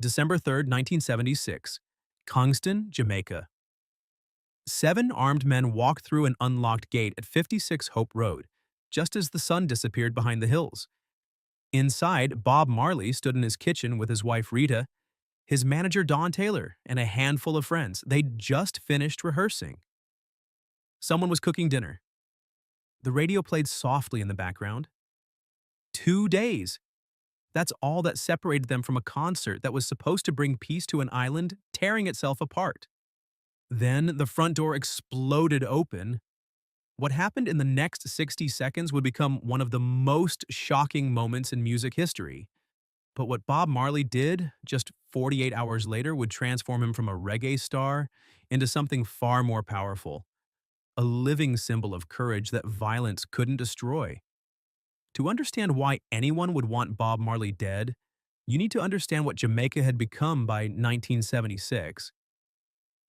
December 3rd, 1976. Kingston, Jamaica. 7 armed men walked through an unlocked gate at 56 Hope Road, just as the sun disappeared behind the hills. Inside, Bob Marley stood in his kitchen with his wife Rita, his manager Don Taylor, and a handful of friends. They'd just finished rehearsing. Someone was cooking dinner. The radio played softly in the background. 2 days. That's all that separated them from a concert that was supposed to bring peace to an island tearing itself apart. Then the front door exploded open. What happened in the next 60 seconds would become one of the most shocking moments in music history. But what Bob Marley did just 48 hours later would transform him from a reggae star into something far more powerful, a living symbol of courage that violence couldn't destroy. To understand why anyone would want Bob Marley dead, you need to understand what Jamaica had become by 1976.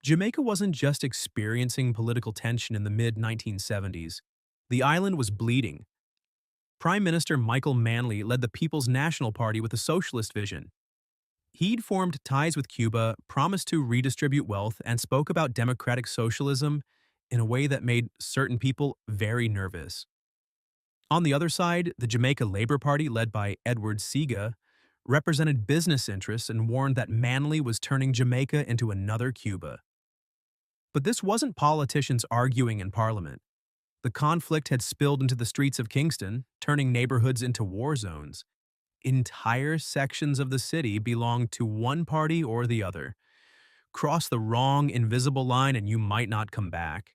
Jamaica wasn't just experiencing political tension in the mid-1970s. The island was bleeding. Prime Minister Michael Manley led the People's National Party with a socialist vision. He'd formed ties with Cuba, promised to redistribute wealth, and spoke about democratic socialism in a way that made certain people very nervous. On the other side, the Jamaica Labour Party, led by Edward Seaga, represented business interests and warned that Manley was turning Jamaica into another Cuba. But this wasn't politicians arguing in Parliament. The conflict had spilled into the streets of Kingston, turning neighborhoods into war zones. Entire sections of the city belonged to one party or the other. Cross the wrong invisible line and you might not come back.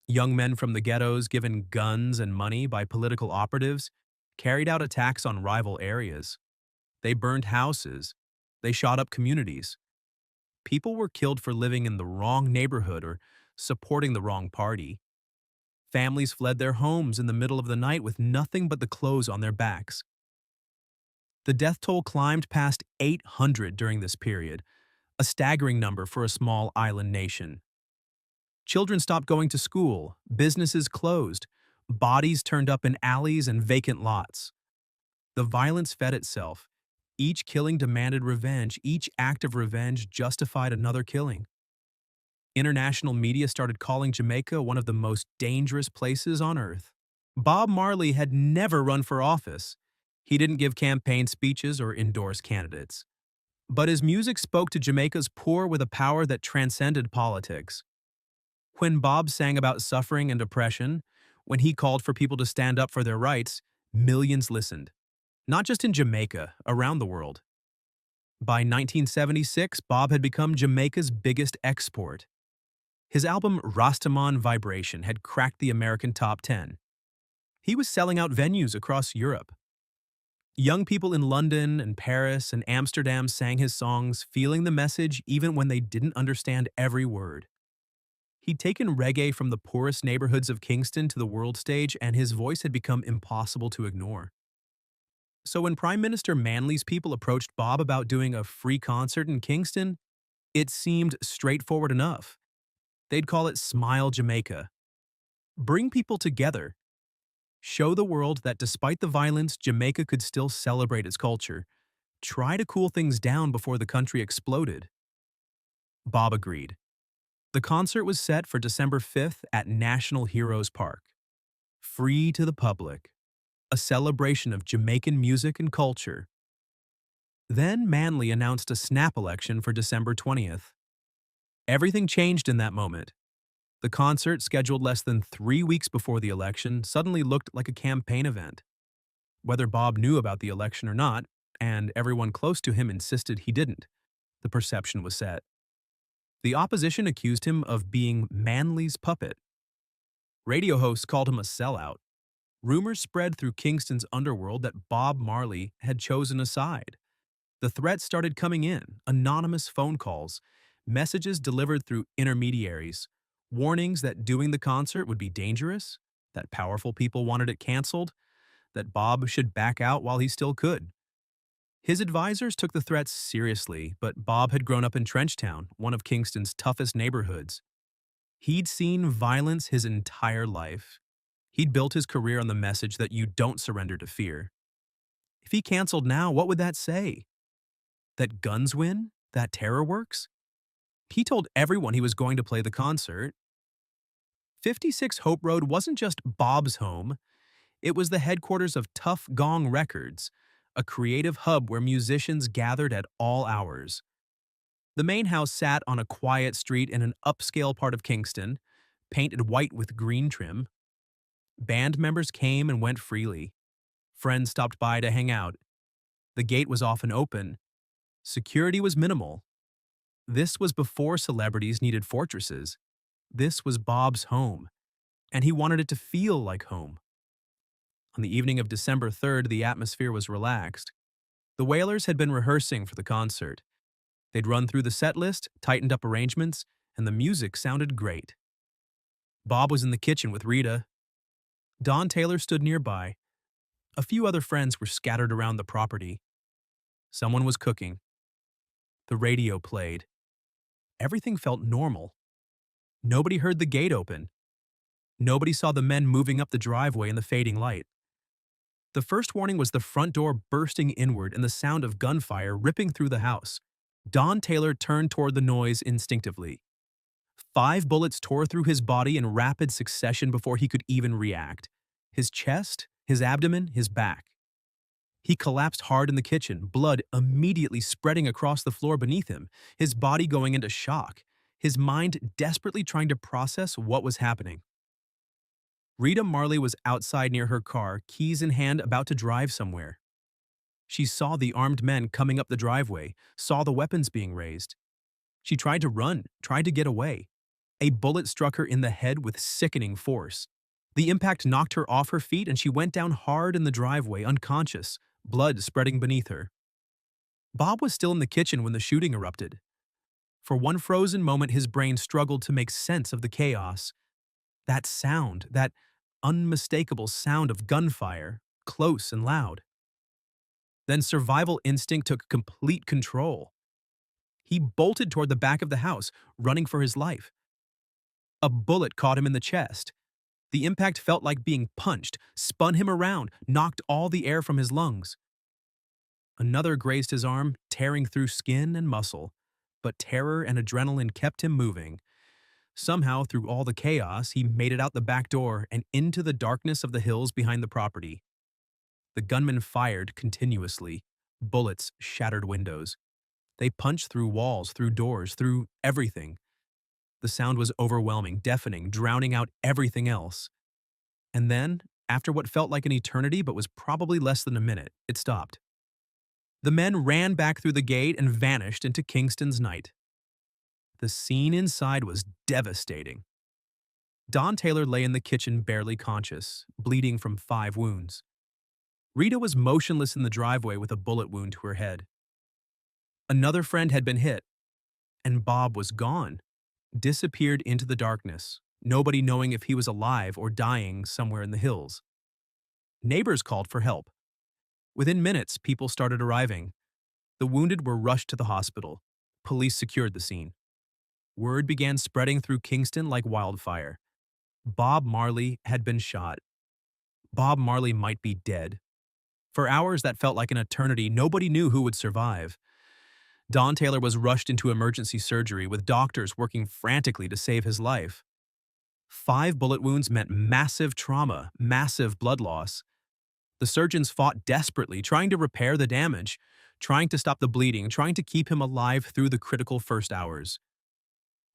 Young men from the ghettos, given guns and money by political operatives, carried out attacks on rival areas. They burned houses. They shot up communities. People were killed for living in the wrong neighborhood or supporting the wrong party. Families fled their homes in the middle of the night with nothing but the clothes on their backs. The death toll climbed past 800 during this period, a staggering number for a small island nation. Children stopped going to school, businesses closed, bodies turned up in alleys and vacant lots. The violence fed itself. Each killing demanded revenge. Each act of revenge justified another killing. International media started calling Jamaica one of the most dangerous places on earth. Bob Marley had never run for office. He didn't give campaign speeches or endorse candidates. But his music spoke to Jamaica's poor with a power that transcended politics. When Bob sang about suffering and depression, when he called for people to stand up for their rights, millions listened. Not just in Jamaica, around the world. By 1976, Bob had become Jamaica's biggest export. His album Rastaman Vibration had cracked the American top 10. He was selling out venues across Europe. Young people in London and Paris and Amsterdam sang his songs, feeling the message even when they didn't understand every word. He'd taken reggae from the poorest neighborhoods of Kingston to the world stage, and his voice had become impossible to ignore. So when Prime Minister Manley's people approached Bob about doing a free concert in Kingston, it seemed straightforward enough. They'd call it Smile Jamaica. Bring people together. Show the world that despite the violence, Jamaica could still celebrate its culture. Try to cool things down before the country exploded. Bob agreed. The concert was set for December 5th at National Heroes Park. Free to the public. A celebration of Jamaican music and culture. Then Manley announced a snap election for December 20th. Everything changed in that moment. The concert, scheduled less than 3 weeks before the election, suddenly looked like a campaign event. Whether Bob knew about the election or not, and everyone close to him insisted he didn't, the perception was set. The opposition accused him of being Manley's puppet. Radio hosts called him a sellout. Rumors spread through Kingston's underworld that Bob Marley had chosen a side. The threats started coming in, anonymous phone calls, messages delivered through intermediaries, warnings that doing the concert would be dangerous, that powerful people wanted it canceled, that Bob should back out while he still could. His advisors took the threats seriously, but Bob had grown up in Trenchtown, one of Kingston's toughest neighborhoods. He'd seen violence his entire life. He'd built his career on the message that you don't surrender to fear. If he canceled now, what would that say? That guns win? That terror works? He told everyone he was going to play the concert. 56 Hope Road wasn't just Bob's home, it was the headquarters of Tough Gong Records, a creative hub where musicians gathered at all hours. The main house sat on a quiet street in an upscale part of Kingston, painted white with green trim. Band members came and went freely. Friends stopped by to hang out. The gate was often open. Security was minimal. This was before celebrities needed fortresses. This was Bob's home, and he wanted it to feel like home. On the evening of December 3rd, the atmosphere was relaxed. The Wailers had been rehearsing for the concert. They'd run through the set list, tightened up arrangements, and the music sounded great. Bob was in the kitchen with Rita. Don Taylor stood nearby. A few other friends were scattered around the property. Someone was cooking. The radio played. Everything felt normal. Nobody heard the gate open. Nobody saw the men moving up the driveway in the fading light. The first warning was the front door bursting inward and the sound of gunfire ripping through the house. Don Taylor turned toward the noise instinctively. 5 bullets tore through his body in rapid succession before he could even react. His chest, his abdomen, his back. He collapsed hard in the kitchen, blood immediately spreading across the floor beneath him, his body going into shock, his mind desperately trying to process what was happening. Rita Marley was outside near her car, keys in hand, about to drive somewhere. She saw the armed men coming up the driveway, saw the weapons being raised. She tried to run, tried to get away. A bullet struck her in the head with sickening force. The impact knocked her off her feet and she went down hard in the driveway, unconscious, blood spreading beneath her. Bob was still in the kitchen when the shooting erupted. For one frozen moment, his brain struggled to make sense of the chaos. That sound, that unmistakable sound of gunfire, close and loud. Then survival instinct took complete control. He bolted toward the back of the house, running for his life. A bullet caught him in the chest. The impact felt like being punched, spun him around, knocked all the air from his lungs. Another grazed his arm, tearing through skin and muscle, but terror and adrenaline kept him moving. Somehow, through all the chaos, he made it out the back door and into the darkness of the hills behind the property. The gunmen fired continuously. Bullets shattered windows. They punched through walls, through doors, through everything. The sound was overwhelming, deafening, drowning out everything else. And then, after what felt like an eternity but was probably less than a minute, it stopped. The men ran back through the gate and vanished into Kingston's night. The scene inside was devastating. Don Taylor lay in the kitchen barely conscious, bleeding from 5 wounds. Rita was motionless in the driveway with a bullet wound to her head. Another friend had been hit, and Bob was gone, disappeared into the darkness, nobody knowing if he was alive or dying somewhere in the hills. Neighbors called for help. Within minutes, people started arriving. The wounded were rushed to the hospital. Police secured the scene. Word began spreading through Kingston like wildfire. Bob Marley had been shot. Bob Marley might be dead. For hours that felt like an eternity, nobody knew who would survive. Don Taylor was rushed into emergency surgery with doctors working frantically to save his life. 5 bullet wounds meant massive trauma, massive blood loss. The surgeons fought desperately, trying to repair the damage, trying to stop the bleeding, trying to keep him alive through the critical first hours.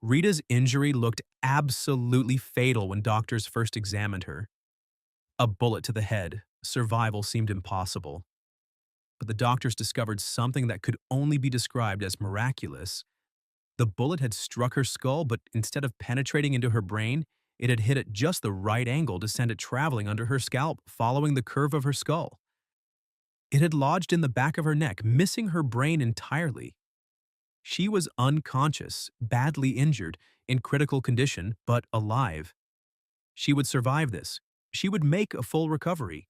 Rita's injury looked absolutely fatal when doctors first examined her. A bullet to the head. Survival seemed impossible. But the doctors discovered something that could only be described as miraculous. The bullet had struck her skull, but instead of penetrating into her brain, it had hit at just the right angle to send it traveling under her scalp, following the curve of her skull. It had lodged in the back of her neck, missing her brain entirely. She was unconscious, badly injured, in critical condition, but alive. She would survive this. She would make a full recovery.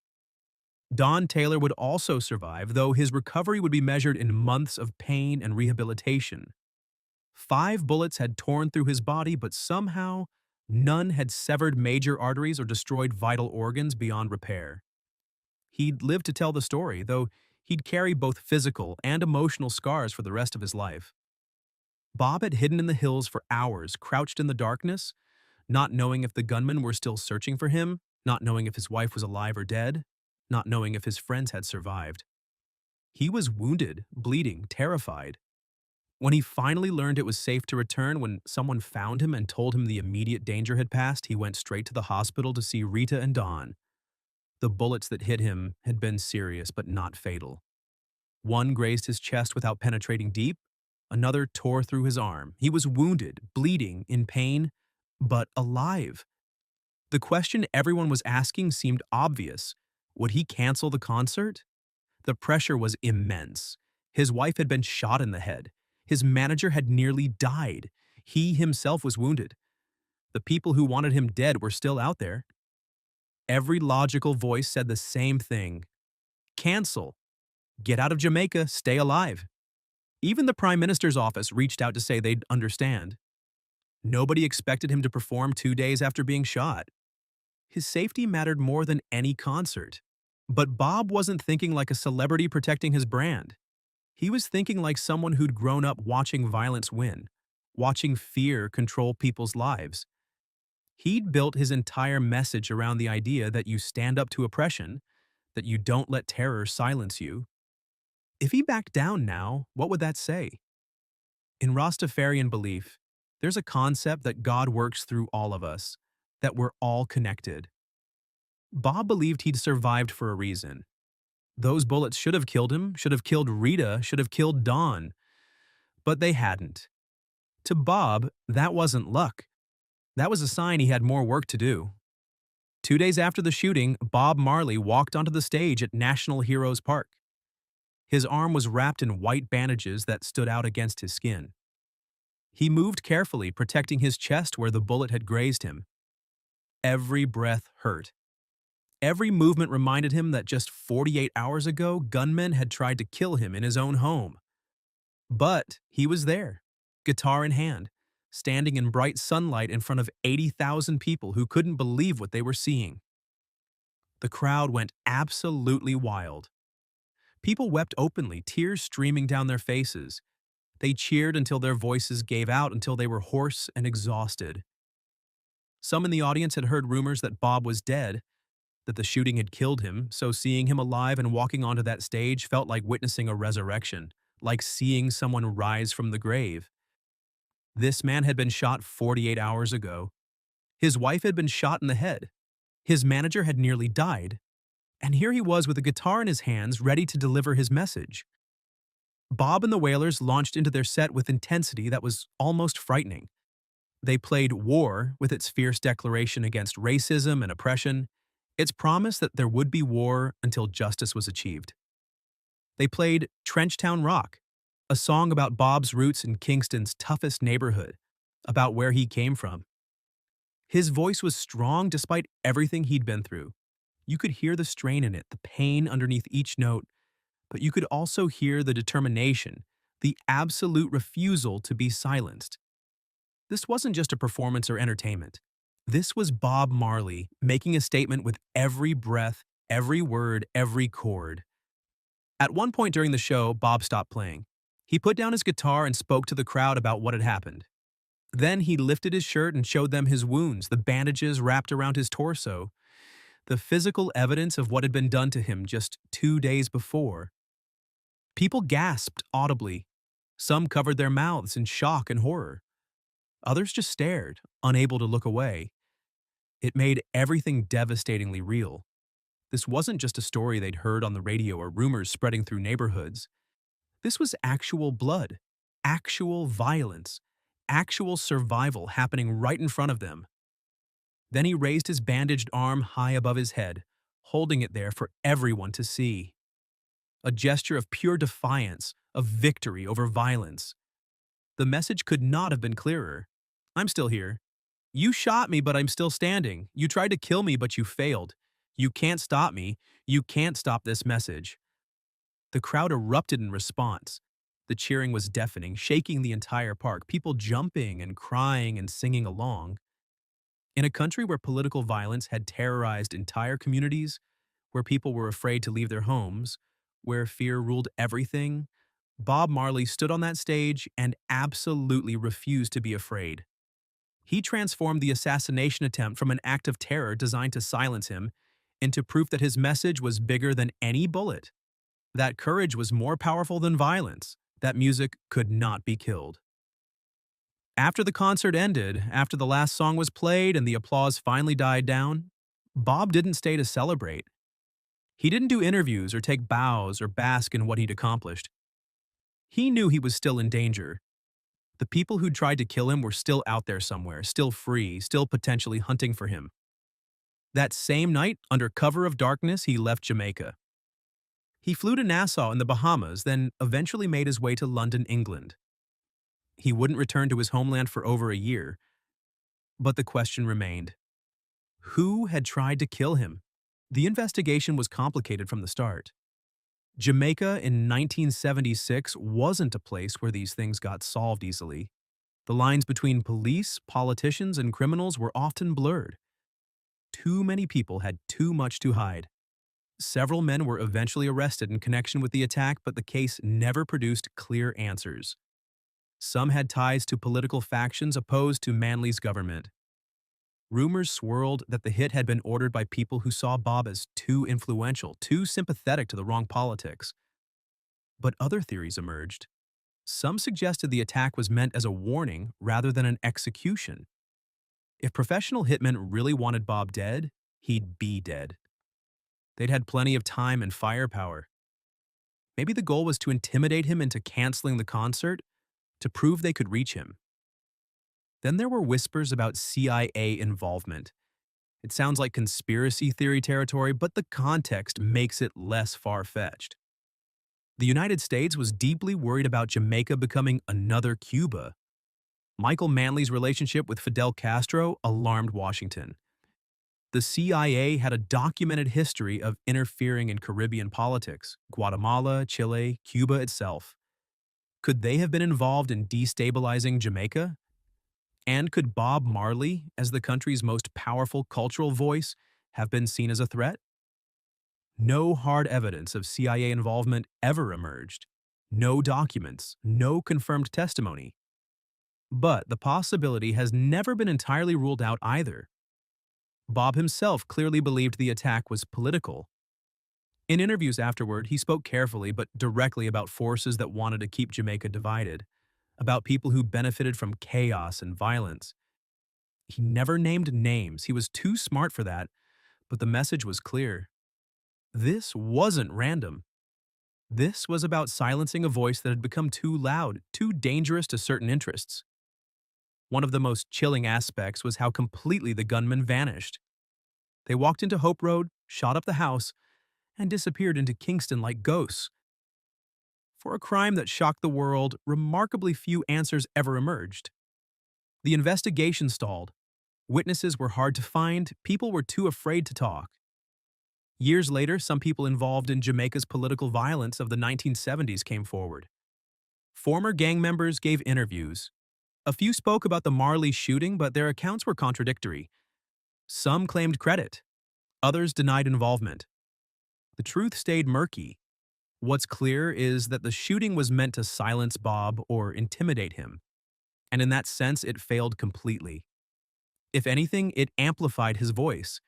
Don Taylor would also survive, though his recovery would be measured in months of pain and rehabilitation. 5 bullets had torn through his body, but somehow, none had severed major arteries or destroyed vital organs beyond repair. He'd lived to tell the story, though He'd carry both physical and emotional scars for the rest of his life. Bob had hidden in the hills for hours, crouched in the darkness, not knowing if the gunmen were still searching for him, not knowing if his wife was alive or dead, not knowing if his friends had survived. He was wounded, bleeding, terrified. When he finally learned it was safe to return, when someone found him and told him the immediate danger had passed, he went straight to the hospital to see Rita and Don. The bullets that hit him had been serious but not fatal. One grazed his chest without penetrating deep, another tore through his arm. He was wounded, bleeding, in pain, but alive. The question everyone was asking seemed obvious. Would he cancel the concert? The pressure was immense. His wife had been shot in the head. His manager had nearly died. He himself was wounded. The people who wanted him dead were still out there. Every logical voice said the same thing. Cancel. Get out of Jamaica, stay alive. Even the Prime Minister's office reached out to say they'd understand. Nobody expected him to perform 2 days after being shot. His safety mattered more than any concert. But Bob wasn't thinking like a celebrity protecting his brand. He was thinking like someone who'd grown up watching violence win, watching fear control people's lives. He'd built his entire message around the idea that you stand up to oppression, that you don't let terror silence you. If he backed down now, what would that say? In Rastafarian belief, there's a concept that God works through all of us, that we're all connected. Bob believed he'd survived for a reason. Those bullets should have killed him, should have killed Rita, should have killed Dawn. But they hadn't. To Bob, that wasn't luck. That was a sign he had more work to do. 2 days after the shooting, Bob Marley walked onto the stage at National Heroes Park. His arm was wrapped in white bandages that stood out against his skin. He moved carefully, protecting his chest where the bullet had grazed him. Every breath hurt. Every movement reminded him that just 48 hours ago, gunmen had tried to kill him in his own home. But he was there, guitar in hand, standing in bright sunlight in front of 80,000 people who couldn't believe what they were seeing. The crowd went absolutely wild. People wept openly, tears streaming down their faces. They cheered until their voices gave out, until they were hoarse and exhausted. Some in the audience had heard rumors that Bob was dead, that the shooting had killed him, so seeing him alive and walking onto that stage felt like witnessing a resurrection, like seeing someone rise from the grave. This man had been shot 48 hours ago. His wife had been shot in the head. His manager had nearly died. And here he was with a guitar in his hands, ready to deliver his message. Bob and the Wailers launched into their set with intensity that was almost frightening. They played War with its fierce declaration against racism and oppression, its promise that there would be war until justice was achieved. They played Trenchtown Rock, a song about Bob's roots in Kingston's toughest neighborhood, about where he came from. His voice was strong despite everything he'd been through. You could hear the strain in it, the pain underneath each note, but you could also hear the determination, the absolute refusal to be silenced. This wasn't just a performance or entertainment. This was Bob Marley making a statement with every breath, every word, every chord. At one point during the show, Bob stopped playing. He put down his guitar and spoke to the crowd about what had happened. Then he lifted his shirt and showed them his wounds, the bandages wrapped around his torso, the physical evidence of what had been done to him just 2 days before. People gasped audibly. Some covered their mouths in shock and horror. Others just stared, unable to look away. It made everything devastatingly real. This wasn't just a story they'd heard on the radio or rumors spreading through neighborhoods. This was actual blood, actual violence, actual survival happening right in front of them. Then he raised his bandaged arm high above his head, holding it there for everyone to see. A gesture of pure defiance, of victory over violence. The message could not have been clearer. I'm still here. You shot me, but I'm still standing. You tried to kill me, but you failed. You can't stop me. You can't stop this message. The crowd erupted in response. The cheering was deafening, shaking the entire park, people jumping and crying and singing along. In a country where political violence had terrorized entire communities, where people were afraid to leave their homes, where fear ruled everything, Bob Marley stood on that stage and absolutely refused to be afraid. He transformed the assassination attempt from an act of terror designed to silence him into proof that his message was bigger than any bullet, that courage was more powerful than violence, that music could not be killed. After the concert ended, after the last song was played and the applause finally died down, Bob didn't stay to celebrate. He didn't do interviews or take bows or bask in what he'd accomplished. He knew he was still in danger. The people who'd tried to kill him were still out there somewhere, still free, still potentially hunting for him. That same night, under cover of darkness, he left Jamaica. He flew to Nassau in the Bahamas, then eventually made his way to London, England. He wouldn't return to his homeland for over a year, but the question remained. Who had tried to kill him? The investigation was complicated from the start. Jamaica in 1976 wasn't a place where these things got solved easily. The lines between police, politicians, and criminals were often blurred. Too many people had too much to hide. Several men were eventually arrested in connection with the attack, but the case never produced clear answers. Some had ties to political factions opposed to Manley's government. Rumors swirled that the hit had been ordered by people who saw Bob as too influential, too sympathetic to the wrong politics. But other theories emerged. Some suggested the attack was meant as a warning rather than an execution. If professional hitmen really wanted Bob dead, he'd be dead. They'd had plenty of time and firepower. Maybe the goal was to intimidate him into canceling the concert, to prove they could reach him. Then there were whispers about CIA involvement. It sounds like conspiracy theory territory, but the context makes it less far-fetched. The United States was deeply worried about Jamaica becoming another Cuba. Michael Manley's relationship with Fidel Castro alarmed Washington. The CIA had a documented history of interfering in Caribbean politics, Guatemala, Chile, Cuba itself. Could they have been involved in destabilizing Jamaica? And could Bob Marley, as the country's most powerful cultural voice, have been seen as a threat? No hard evidence of CIA involvement ever emerged. No documents, no confirmed testimony. But the possibility has never been entirely ruled out either. Bob himself clearly believed the attack was political. In interviews afterward, he spoke carefully but directly about forces that wanted to keep Jamaica divided, about people who benefited from chaos and violence. He never named names, he was too smart for that, but the message was clear. This wasn't random. This was about silencing a voice that had become too loud, too dangerous to certain interests. One of the most chilling aspects was how completely the gunmen vanished. They walked into Hope Road, shot up the house, and disappeared into Kingston like ghosts. For a crime that shocked the world, remarkably few answers ever emerged. The investigation stalled. Witnesses were hard to find, people were too afraid to talk. Years later, some people involved in Jamaica's political violence of the 1970s came forward. Former gang members gave interviews. A few spoke about the Marley shooting, but their accounts were contradictory. Some claimed credit. Others denied involvement. The truth stayed murky. What's clear is that the shooting was meant to silence Bob or intimidate him. And in that sense, it failed completely. If anything, it amplified his voice.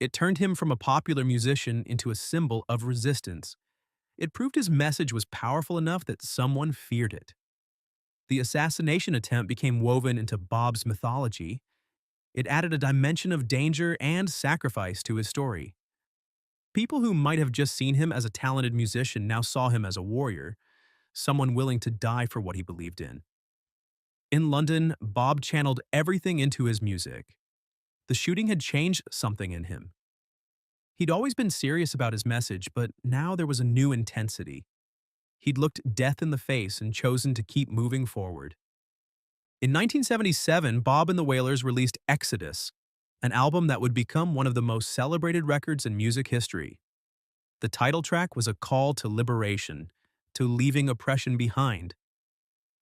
It turned him from a popular musician into a symbol of resistance. It proved his message was powerful enough that someone feared it. The assassination attempt became woven into Bob's mythology. It added a dimension of danger and sacrifice to his story. People who might have just seen him as a talented musician now saw him as a warrior, someone willing to die for what he believed in. In London, Bob channeled everything into his music. The shooting had changed something in him. He'd always been serious about his message, but now there was a new intensity. He'd looked death in the face and chosen to keep moving forward. In 1977, Bob and the Wailers released Exodus, an album that would become one of the most celebrated records in music history. The title track was a call to liberation, to leaving oppression behind.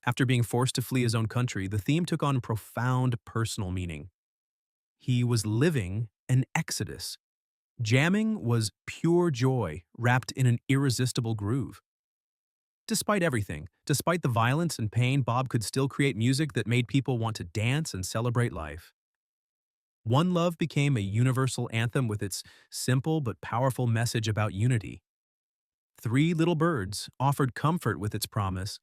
After being forced to flee his own country, the theme took on profound personal meaning. He was living an exodus. Jamming was pure joy wrapped in an irresistible groove. Despite everything, despite the violence and pain, Bob could still create music that made people want to dance and celebrate life. One Love became a universal anthem with its simple but powerful message about unity. Three Little Birds offered comfort with its promise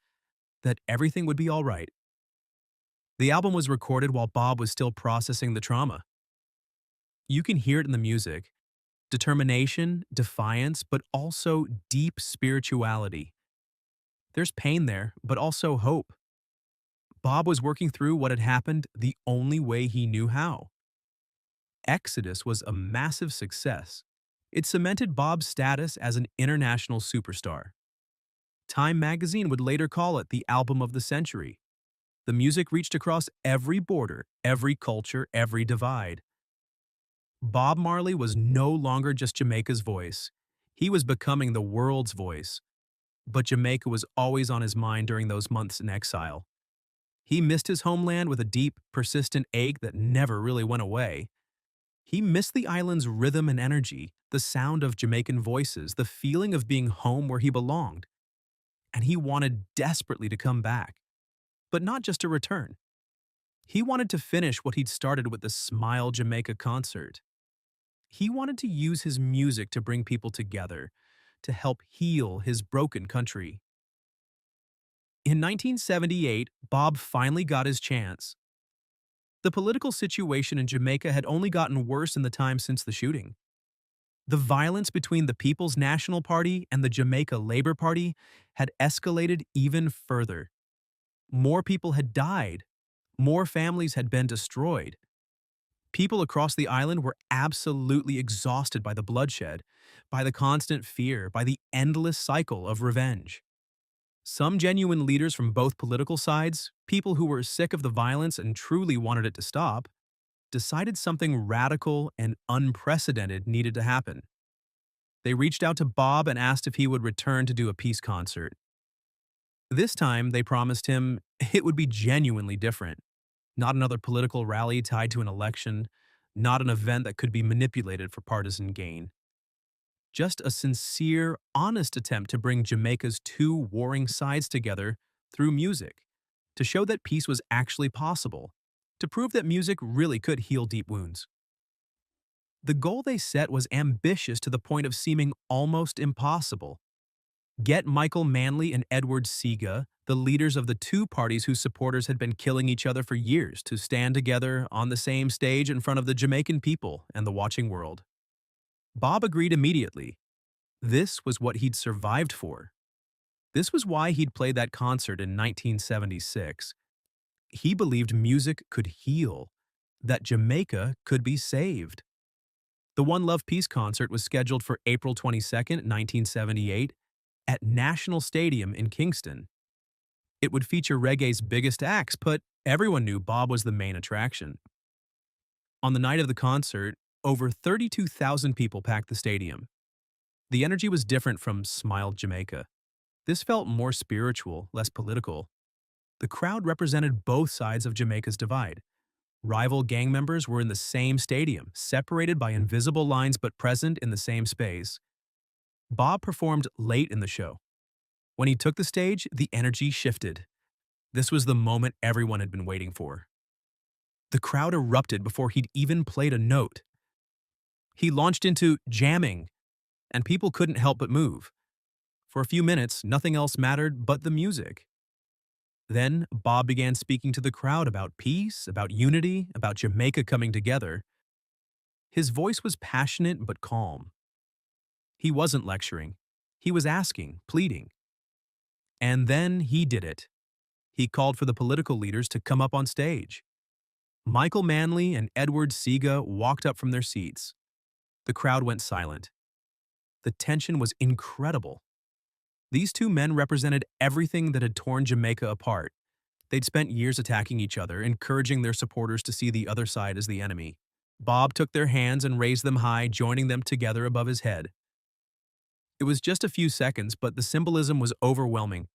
that everything would be all right. The album was recorded while Bob was still processing the trauma. You can hear it in the music: determination, defiance, but also deep spirituality. There's pain there, but also hope. Bob was working through what had happened the only way he knew how. Exodus was a massive success. It cemented Bob's status as an international superstar. Time magazine would later call it the album of the century. The music reached across every border, every culture, every divide. Bob Marley was no longer just Jamaica's voice. He was becoming the world's voice. But Jamaica was always on his mind during those months in exile. He missed his homeland with a deep, persistent ache that never really went away. He missed the island's rhythm and energy, the sound of Jamaican voices, the feeling of being home where he belonged. And he wanted desperately to come back. But not just to return. He wanted to finish what he'd started with the Smile Jamaica concert. He wanted to use his music to bring people together, to help heal his broken country. In 1978, Bob finally got his chance. The political situation in Jamaica had only gotten worse in the time since the shooting. The violence between the People's National Party and the Jamaica Labour Party had escalated even further. More people had died. More families had been destroyed. People across the island were absolutely exhausted by the bloodshed, by the constant fear, by the endless cycle of revenge. Some genuine leaders from both political sides, people who were sick of the violence and truly wanted it to stop, decided something radical and unprecedented needed to happen. They reached out to Bob and asked if he would return to do a peace concert. This time, they promised him it would be genuinely different. Not another political rally tied to an election, not an event that could be manipulated for partisan gain. Just a sincere, honest attempt to bring Jamaica's two warring sides together through music, to show that peace was actually possible, to prove that music really could heal deep wounds. The goal they set was ambitious to the point of seeming almost impossible. Get Michael Manley and Edward Seaga, the leaders of the two parties whose supporters had been killing each other for years, to stand together on the same stage in front of the Jamaican people and the watching world. Bob agreed immediately. This was what he'd survived for. This was why he'd played that concert in 1976. He believed music could heal, that Jamaica could be saved. The One Love Peace concert was scheduled for April 22, 1978, at National Stadium in Kingston. It would feature reggae's biggest acts, but everyone knew Bob was the main attraction. On the night of the concert, over 32,000 people packed the stadium. The energy was different from Smile Jamaica. This felt more spiritual, less political. The crowd represented both sides of Jamaica's divide. Rival gang members were in the same stadium, separated by invisible lines but present in the same space. Bob performed late in the show. When he took the stage, the energy shifted. This was the moment everyone had been waiting for. The crowd erupted before he'd even played a note. He launched into jamming, and people couldn't help but move. For a few minutes, nothing else mattered but the music. Then, Bob began speaking to the crowd about peace, about unity, about Jamaica coming together. His voice was passionate but calm. He wasn't lecturing. He was asking, pleading. And then he did it. He called for the political leaders to come up on stage. Michael Manley and Edward Seaga walked up from their seats. The crowd went silent. The tension was incredible. These two men represented everything that had torn Jamaica apart. They'd spent years attacking each other, encouraging their supporters to see the other side as the enemy. Bob took their hands and raised them high, joining them together above his head. It was just a few seconds, but the symbolism was overwhelming.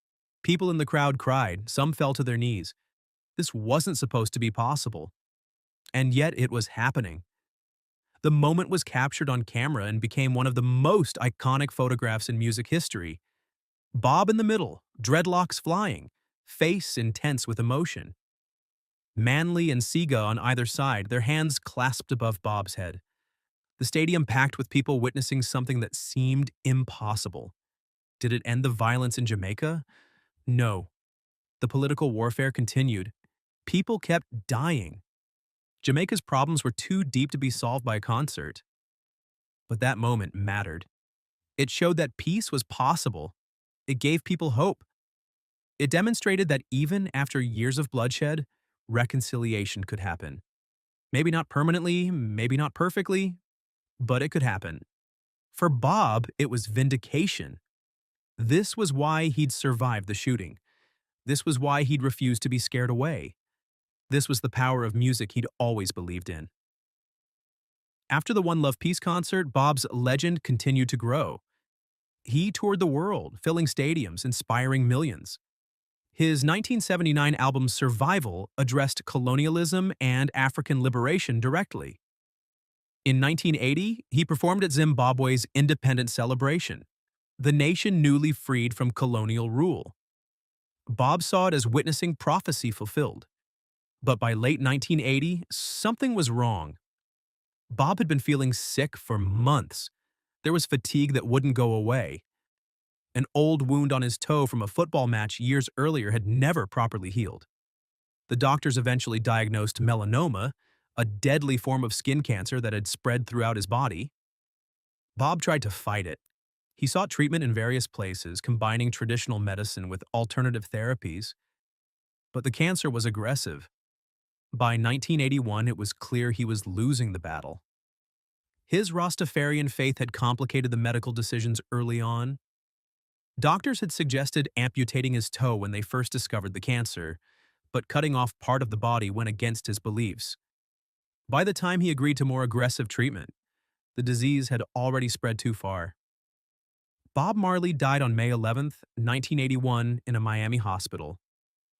People in the crowd cried, some fell to their knees. This wasn't supposed to be possible. And yet it was happening. The moment was captured on camera and became one of the most iconic photographs in music history. Bob in the middle, dreadlocks flying, face intense with emotion. Manley and Sega on either side, their hands clasped above Bob's head. The stadium packed with people witnessing something that seemed impossible. Did it end the violence in Jamaica? No. The political warfare continued. People kept dying. Jamaica's problems were too deep to be solved by a concert. But that moment mattered. It showed that peace was possible. It gave people hope. It demonstrated that even after years of bloodshed, reconciliation could happen. Maybe not permanently, maybe not perfectly, but it could happen. For Bob, it was vindication. This was why he'd survived the shooting. This was why he'd refused to be scared away. This was the power of music he'd always believed in. After the One Love Peace concert, Bob's legend continued to grow. He toured the world, filling stadiums, inspiring millions. His 1979 album Survival addressed colonialism and African liberation directly. In 1980, he performed at Zimbabwe's independence celebration, the nation newly freed from colonial rule. Bob saw it as witnessing prophecy fulfilled. But by late 1980, something was wrong. Bob had been feeling sick for months. There was fatigue that wouldn't go away. An old wound on his toe from a football match years earlier had never properly healed. The doctors eventually diagnosed melanoma, a deadly form of skin cancer that had spread throughout his body. Bob tried to fight it. He sought treatment in various places, combining traditional medicine with alternative therapies. But the cancer was aggressive. By 1981, it was clear he was losing the battle. His Rastafarian faith had complicated the medical decisions early on. Doctors had suggested amputating his toe when they first discovered the cancer, but cutting off part of the body went against his beliefs. By the time he agreed to more aggressive treatment, the disease had already spread too far. Bob Marley died on May 11, 1981, in a Miami hospital.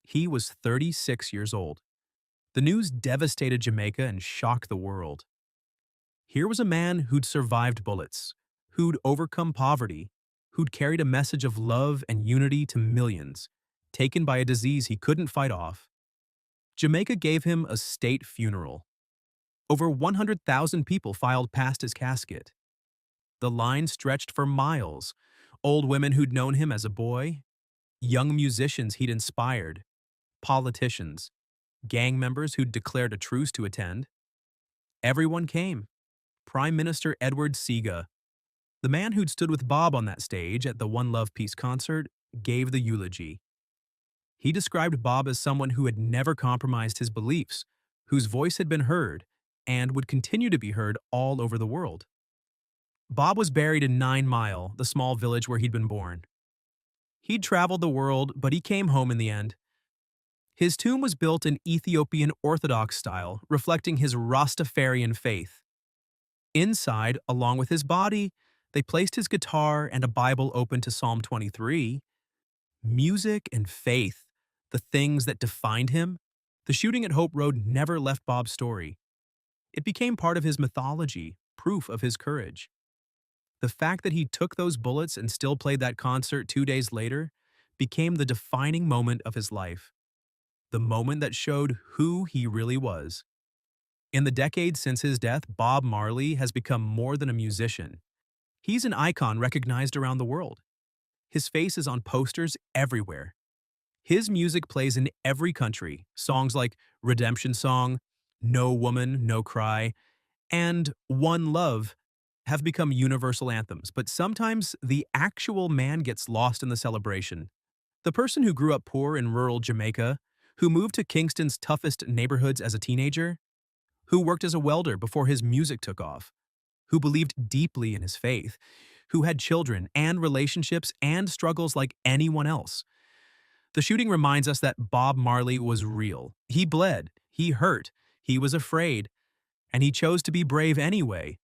He was 36 years old. The news devastated Jamaica and shocked the world. Here was a man who'd survived bullets, who'd overcome poverty, who'd carried a message of love and unity to millions, taken by a disease he couldn't fight off. Jamaica gave him a state funeral. Over 100,000 people filed past his casket. The line stretched for miles. Old women who'd known him as a boy, young musicians he'd inspired, politicians, gang members who'd declared a truce to attend. Everyone came. Prime Minister Edward Sega, the man who'd stood with Bob on that stage at the One Love Peace concert, gave the eulogy. He described Bob as someone who had never compromised his beliefs, whose voice had been heard, and would continue to be heard all over the world. Bob was buried in 9 Mile, the small village where he'd been born. He'd traveled the world, but he came home in the end. His tomb was built in Ethiopian Orthodox style, reflecting his Rastafarian faith. Inside, along with his body, they placed his guitar and a Bible open to Psalm 23. Music and faith, the things that defined him. The shooting at Hope Road never left Bob's story. It became part of his mythology, proof of his courage. The fact that he took those bullets and still played that concert 2 days later became the defining moment of his life. The moment that showed who he really was. In the decades since his death, Bob Marley has become more than a musician. He's an icon recognized around the world. His face is on posters everywhere. His music plays in every country. Songs like Redemption Song, No Woman, No Cry, and One Love have become universal anthems, but sometimes the actual man gets lost in the celebration. The person who grew up poor in rural Jamaica, who moved to Kingston's toughest neighborhoods as a teenager, who worked as a welder before his music took off, who believed deeply in his faith, who had children and relationships and struggles like anyone else. The shooting reminds us that Bob Marley was real. He bled, he hurt, he was afraid, and he chose to be brave anyway.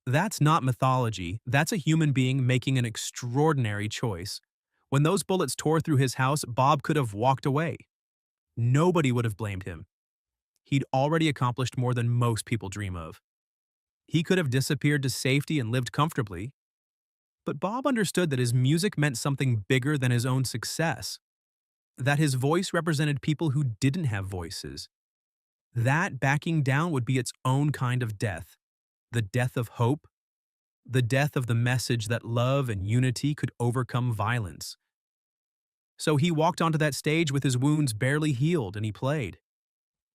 That's not mythology, that's a human being making an extraordinary choice. When those bullets tore through his house, Bob could have walked away. Nobody would have blamed him. He'd already accomplished more than most people dream of. He could have disappeared to safety and lived comfortably, but Bob understood that his music meant something bigger than his own success, that his voice represented people who didn't have voices. That backing down would be its own kind of death, the death of hope, the death of the message that love and unity could overcome violence. So he walked onto that stage with his wounds barely healed and he played.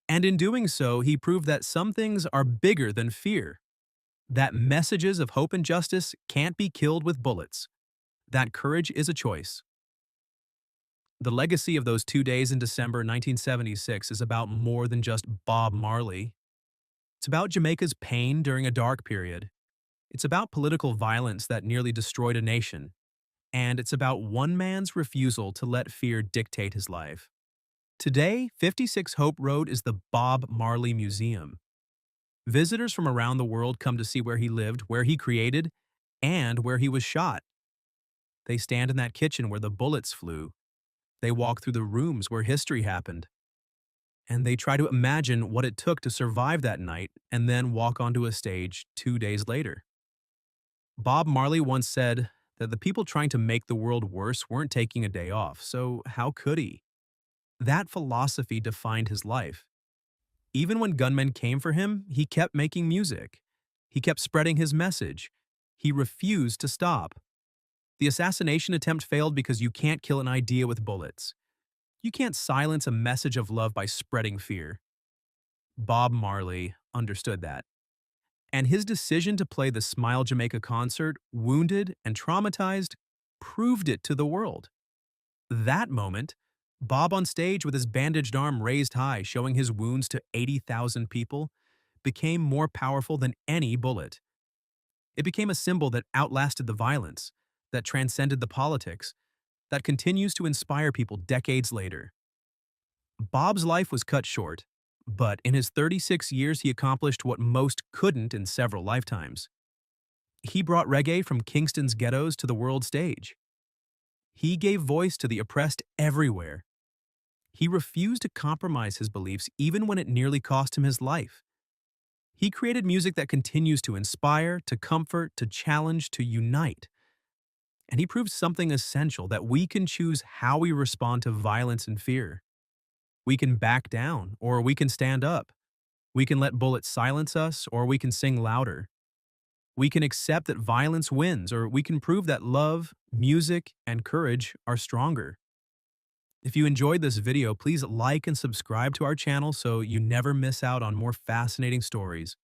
And in doing so, he proved that some things are bigger than fear, that messages of hope and justice can't be killed with bullets, that courage is a choice. The legacy of those 2 days in December 1976 is about more than just Bob Marley. It's about Jamaica's pain during a dark period. It's about political violence that nearly destroyed a nation. And it's about one man's refusal to let fear dictate his life. Today, 56 Hope Road is the Bob Marley Museum. Visitors from around the world come to see where he lived, where he created, and where he was shot. They stand in that kitchen where the bullets flew. They walk through the rooms where history happened. And they try to imagine what it took to survive that night and then walk onto a stage 2 days later. Bob Marley once said that the people trying to make the world worse weren't taking a day off, so how could he? That philosophy defined his life. Even when gunmen came for him, he kept making music. He kept spreading his message. He refused to stop. The assassination attempt failed because you can't kill an idea with bullets. You can't silence a message of love by spreading fear. Bob Marley understood that. And his decision to play the Smile Jamaica concert, wounded and traumatized, proved it to the world. That moment, Bob on stage with his bandaged arm raised high, showing his wounds to 80,000 people, became more powerful than any bullet. It became a symbol that outlasted the violence, that transcended the politics, that continues to inspire people decades later. Bob's life was cut short, but in his 36 years he accomplished what most couldn't in several lifetimes. He brought reggae from Kingston's ghettos to the world stage. He gave voice to the oppressed everywhere. He refused to compromise his beliefs even when it nearly cost him his life. He created music that continues to inspire, to comfort, to challenge, to unite. And he proved something essential, that we can choose how we respond to violence and fear. We can back down, or we can stand up. We can let bullets silence us, or we can sing louder. We can accept that violence wins, or we can prove that love, music, and courage are stronger. If you enjoyed this video, please like and subscribe to our channel so you never miss out on more fascinating stories.